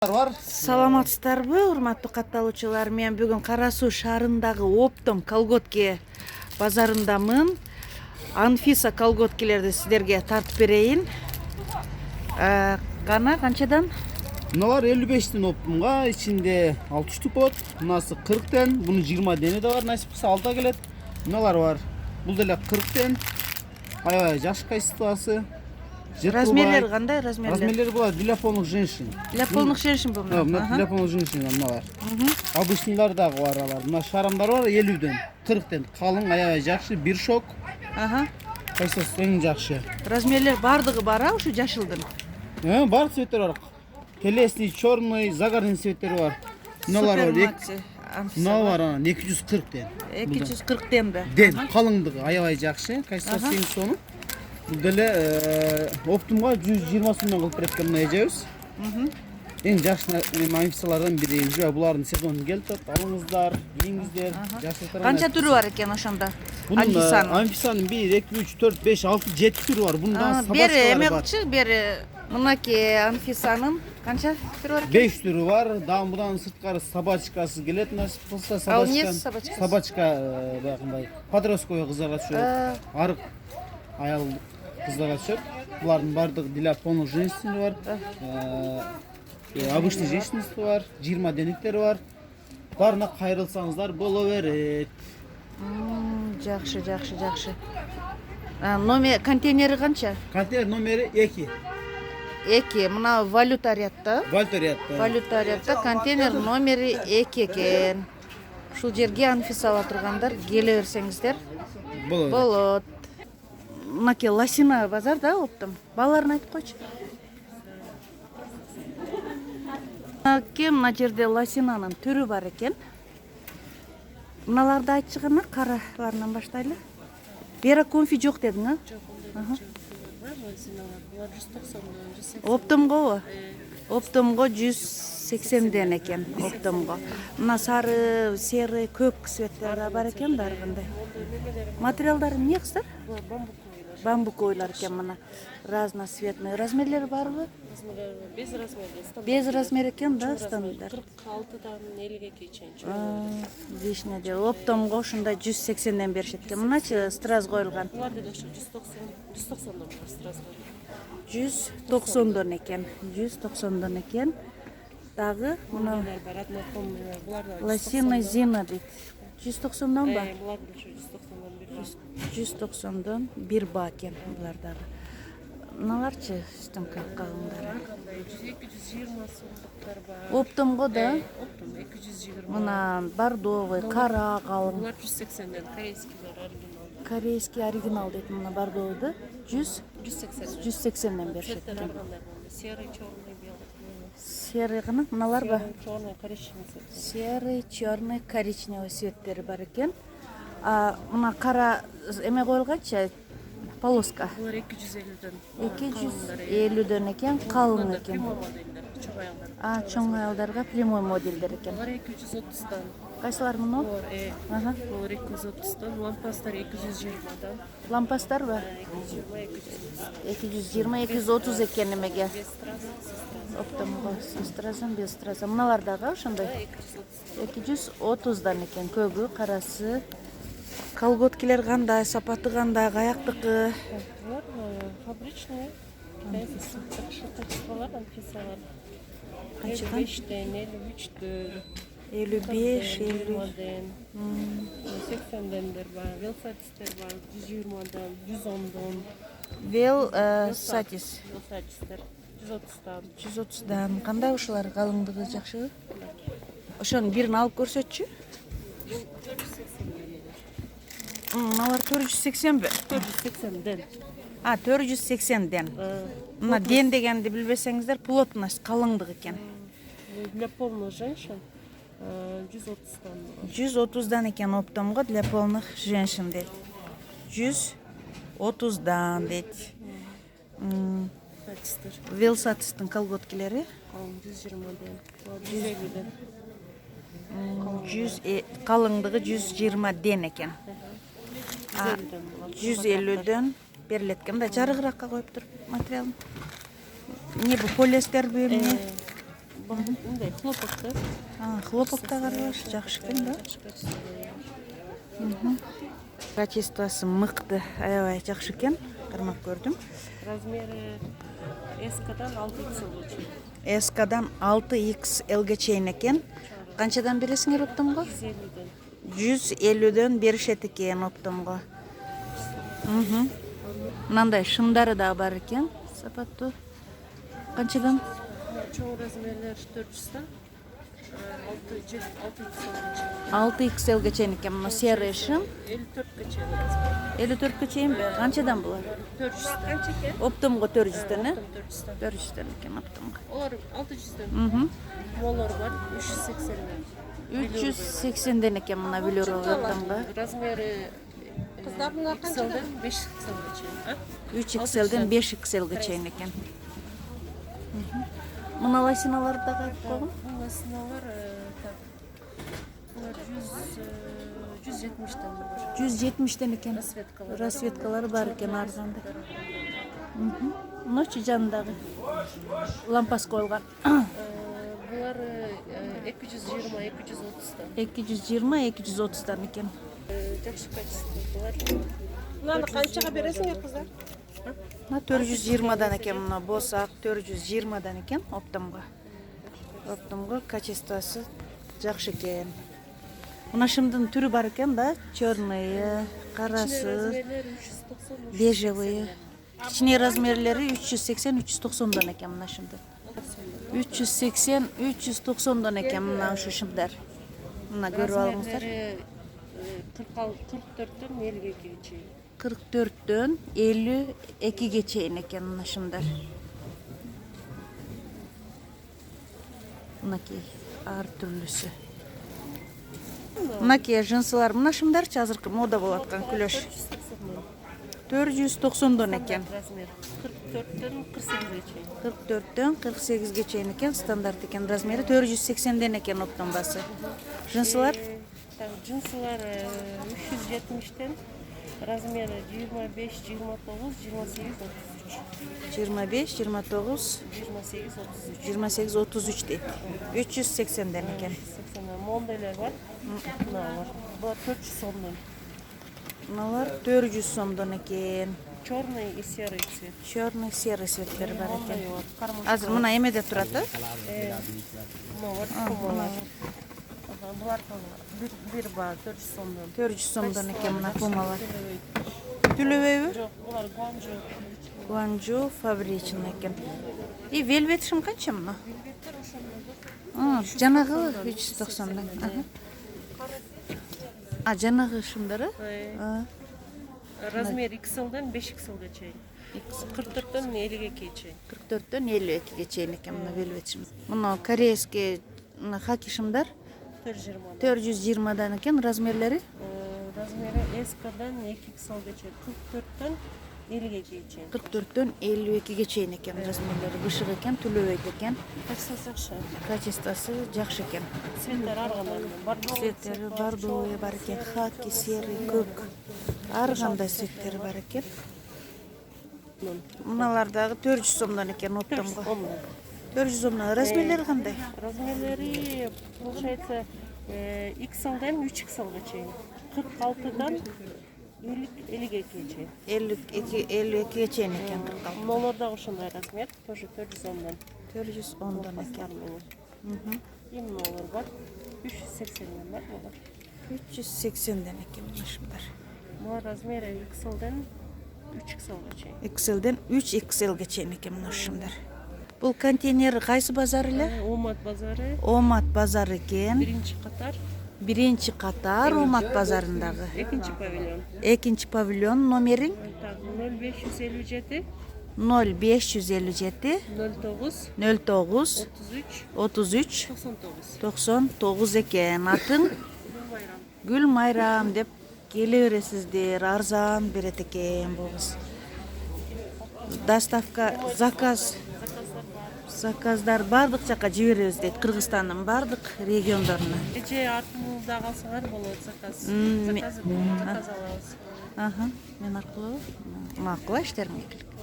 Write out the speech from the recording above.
Var. Саламатсыздарбы, урматтуу катталуучулар? Мен бүгүн Кара Суу шаарындагы Оптом колготки базарындамын. Анфиса колготкилерди сиздерге тартып берейин. Кана канчадан? Мыналар 55'ten Optum'ga, içinde 6 штук болот. Мынасы 40'ten, bunun 20 deni de var. Nasip kısa alta gelet. Mınalar var. Bu da 40'ten. Аябай жаш качествосы. Размерлери кандай? Размерлери болады для полных женщин. Для полных женщин бу. Для полных женщин мыналар. Обычныйлар дагы бар алар. Мына шарамдар бар 50'den, 40'ten. Калың, аябай жакшы, бир шок. Кайсысы эң жакшы. Размерлер бардыгы бар, ушу жашылдын. Бар цветтер бар. Телесный, черный, загорный цветтер бар. Мыналар бар. Мына бар 240'ten. 240'ten да. Ден, калыңдыгы аябай жакшы. Кайсысы эң сону. Бул деле Optum'ga 120 сомдон кылып берет экен мына эжебиз. Эң жакшы амфисалардан бири. Булардын сезону келип атат. Алыңыздар, кийиңиздер, жакшылыктар. Канча түрү бар экен ошондо? Амфисанын 1, 2, 3, 4, 5, 6, 7 түрү бар. Bundan sabachkalari бар. Бери мынакей Анфисанын канча түрү бар экен? 5 түрү бар. Дагы будан сырткары собачкасы келет. Насип кылса собачка баягындай подростковый кыздарга түшөт. Арык аял кыздарга түшөт. Булардын бардыгы для полных женщин бар. Обычный женщинасы бар. 20 денектери бар. Барына кайрылсаңыздар боло берет. Жакшы. Номер контейнери канча? Контейнер номери 2. 2. Мына валютариятта. Валютариятта контейнер номери 2 экен. Ушул жерге Анфисала тургандар келе берсеңиздер болот. Мынакей Лосина базар да Оптом. Балаларын айтып койчу. Мына жерде Лосинанын түрү бар экен. Мыналарды айтчы гана, караларынан баштайлы. Бера конфи жок дедиң, а? Жок. Оптомго? Оптомго 180'den экен, Оптомго. Мына сары, серый, көк цветтер бар экен, баары кандай. Материалдары эмне кыздар? Бамбуковыйлар экен мына. Разноцветный. Размерлери барбы? Без размера. Без размер экен, да, стандарт. 46'dan 50'ge чейин. Вишня де Оптомго ушундай 180'den беришет экен. Мыначы страз коюлган. Булар деле ошо 190'dan бар страз коюлган. 190'dan экен. 190'dan экен. Дагы мына бар, одно помню. Булар Лосина Зина дейт. 190'dan ба? Булар деле ошо 190'dan бир. 190'dan бир ба экен булар дагы. Мыналарчы стамка калыңдары. 220 сомдуктар бар. Оптомго да? Оптом 220. Мына бордовый, кара калың. Булар 180'den корейскийлер оригинал. Корейский оригинал дейт мына бордовыйды. 180'den беришет экен. Серый, черный, белый. Серый гана мыналар ба? Черный, коричневый цвет. Серый, черный, коричневый цветтери бар экен. Мына кара эме коюлганчы полоска. Булар 250'den. 250'den экен, калың экен. Прямой модельдер, чоң аялдар. Чоң аялдарга прямой модельдер экен. Булар 230'dan. Кайсылар мына? Булар 230'dan, лампастар 220'dan. Лампастар ба? 220, 230 экен эмеге. Оптомго стразан, без стразан. Мыналар дагы ошондой. 230'dan экен. Көбү, карасы. Колготкилер кандай, сапаты кандай, каяктыкы? Булар фабричный. Качестволар Анфисалар. 55'den, 53'den. 55, 50'den. 80'dendir бар. Велсатистер бар. 120'dan, 110'dan. Велсатис. Велсатистер 130'dan. 130'dan. Кандай ушулар калыңдыгы жакшы? Ошонун бирин алып көрсөтчү. 480'den. Мыналар 480 бе? 480'den. 480'den. Мына ден дегенди билбесеңиздер, плотность, калыңдык экен. Для полных женщин 130'dan. 130'dan экен Оптомго для полных женщин дейт. 130'dan дейт. Велсатистин колготкилери 120'den. 150'den. Калыңдыгы 120'den экен. 150'den берилет экен да, жарыгыракка коюп туруп материалын. Не бу полиэстер бу эмне? мындай хлопоктор. Хлопокта карабаш, жакшы экен да. Качествосы мыкты, аябай жакшы экен. Кармап көрдүм. Размери S-дан 6XL. S-дан 6XL чейин экен. Канчадан бересиңер оптомго? 150дөн беришет экен оптомго. Мынандай шымдары да бар экен. Сапаттуу. Канчадан? Чоң размерлер 400-дан 6XL. 6XL чейин экен. Мына серый шым. 54 чейин. 54 чейин бе? Канчадан булар? 400 канча экен? Оптомго 400дөн, э? 400-дан. 400дөн экен оптомго. Олар 600-дан. Молор бар 380-ден. 380ден экен мына билер оптомго. Размери кыздардын XL-дан 5XL чейин. 3XL-ден 5XL чейин экен. Мына лосиналарды да кайтып койгон. Бул лосиналар так. Булар 170-ден бар. 170ден экен. Расветкалар. Расветкалары бар экен арзанда. Ночи жанындагы лампасы коюлган. Булар 220-230-дан. 220-230дан экен. Жакшы качество булар. Мынаны канчага бересиңер кыздар? Мына 420дан экен, мына босак 420дан экен оптомго. Оптомго качествосы жакшы экен. Мына шымдын түрү бар экен да, чёрный, карасы, Размерлери 390. бежевый. Кичине размерлери 380-390дан экен мына шымдын. 380-390дан экен мына ушу шымдар. Мына көрүп алыңыздар. 44-төн 52-ге чейин. 44-төн 52ге чейин экен мына шымдар. Мынакей ар түрлүсү. Мынакей жынсылар, мына шымдарчы азыркы мода болуп аткан күлөш. 490дон экен. Размер 44-төн 48-ге чейин. 44-төн 48ге чейин экен, стандарт экен. Размери 480ден экен оптомбасы. Жынсылар Джинсылар 370-тен, размери 25, 29, 28, 33. 25, 29, 28, 33. 28, 33 дейт. 380ден экен. 80 моделер бар. Мыналар. Булар 400 сомдон. Мыналар 400 сомдон экен. Черный и серый цвет. Черный, серый цветтер бар Мондай экен. бар. Кармаш. Азыр мына эмеде турат, э? Мыналар пумалар. Булар бир бар 400 сомдон. 400 сомдон экен мына пумалар. Түлөбөйбү? Жок, булар Гуанчжоу. Гуанчжоу фабричный экен. И велвет шым канча мына? Жанагы 390дон. Жанагы шымдары? Размер XL-дан 5XL-га чейин. 44-төн 52-ге чейин. 44-төн 52ге чейин экен мына велвет шым. Мына корейский хаки шымдар 420. 420дан экен, размерлери Размери S-дан 2XL-га чейин. 44-төн 50-ге чейин. 44-төн 52ге чейин экен размерлери. Бышык экен, түлөбөйт экен. Качествосы жакшы экен. Цветтер ар кандай. Цветтери бордовый бар экен, хаки, серый, көк. Ар кандай цветтери бар экен. Мыналар дагы 400 сомдон экен оптомго. 400 сомдон. Размерлери кандай? Размерлери получается XL-дан 3XL-га чейин. 46-дан 50-ге чейин. 52ге чейин экен 46. Молорда ошондой размер, тоже 400 сомдон. 410дон экен. Эми молор бар. 380ден бар молор. 380ден экен мына шымдар. Мына размери XL-дан 3XL-га чейин. XL-ден 3XL-ге чейин экен мына шымдар. Бул контейнер кайсы базар эле? Омат базары. Омат базары экен. Биринчи катар. Омат базарындагы. Экинчи павильон. Экинчи павильон номерин Так, 0557 0557 09 09 33 99 экен. Атын Гүлмайрам деп келе бересиздер. Арзан берет экен бул кыз. Доставка, заказдар бардык жака жиберебиз дейт. Кыргызстандын бардык региондоруна. Эже артыңызда калсаңар болот заказ. Заказ алабыз. Мен аркылуу макул иштериңер.